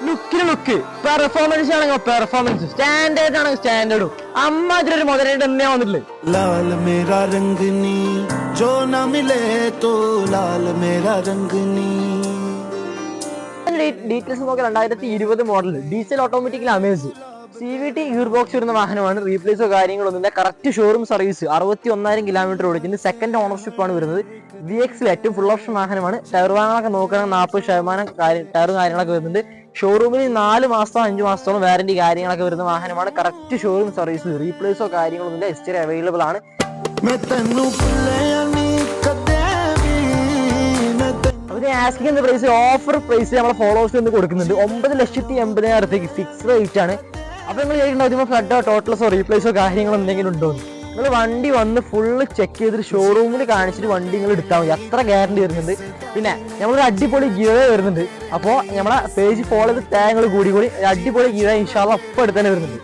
ലുക്കിന് look, performance ആണെങ്കിൽ performance, standard ആണെങ്കിൽ സ്റ്റാൻഡേർഡും. അമ്മാതിരി മുതലായിട്ട് തന്നെയാ വന്നിട്ടില്ലേ. लाल मेरा रंगनी जो न मिले तो लाल मेरा रंगनी. ഡീറ്റെയിൽസ് നോക്കിയാൽ 2020 model diesel automatically Amaze CVT gear box വരുന്ന വാഹനമാണ്. റീപ്ലേസോ കാര്യങ്ങളൊന്നുമില്ല. കറക്റ്റ് ഷോറൂം സർവീസ് 61,000 കിലോമീറ്റർ ഓടിക്കുന്നത്. സെക്കൻഡ് ഓണർഷിപ്പ് ആണ് വരുന്നത്. VX ഏറ്റവും ഫുൾ ഓപ്ഷൻ വാഹനമാണ്. ടയർ വാഹനങ്ങളൊക്കെ നോക്കുകയാണെങ്കിൽ 40% ടയർ കാര്യങ്ങളൊക്കെ വരുന്നുണ്ട്. ഷോറൂമിൽ 4 മാസത്തോ 5 മാസത്തോളം വാറന്റി കാര്യങ്ങളൊക്കെ വരുന്ന വാഹനമാണ്. കറക്റ്റ് ഷോറൂം സർവീസ്, റീപ്ലേസോ കാര്യങ്ങളൊന്നുമില്ല. ഹിസ്റ്ററി അവൈലബിൾ ആണ്. ആസ്കിംഗ് പ്രൈസ് ഓഫർ പ്രൈസ് നമ്മളെ ഫോളോവേഴ്സിൽ നിന്ന് കൊടുക്കുന്നുണ്ട്. 9,80,000 ഫിക്സ് റേറ്റ് ആണ്. അപ്പൊ നിങ്ങൾ ചോദിക്കുന്നുണ്ടാവും ഫ്ലഡോ ടോട്ടൽസോ റീപ്ലേസോ കാര്യങ്ങളോ എന്തെങ്കിലും ഉണ്ടോ? നിങ്ങൾ വണ്ടി വന്ന് ഫുള്ള് ചെക്ക് ചെയ്തിട്ട് ഷോറൂമിൽ കാണിച്ചിട്ട് വണ്ടി നിങ്ങൾ എടുത്താൽ മതി. അത്ര ഗ്യാരണ്ടി വരുന്നുണ്ട്. പിന്നെ നമ്മളൊരു അടിപൊളി ഗിയർ വരുന്നുണ്ട്. അപ്പോൾ നമ്മളെ പേജ് ഫോളോ ചെയ്ത് തേങ്ങൾ കൂടി അടിപൊളി ഗിയർ ഇൻഷാല്ലാ അപ്പം എടുത്ത് തന്നെ വരുന്നുണ്ട്.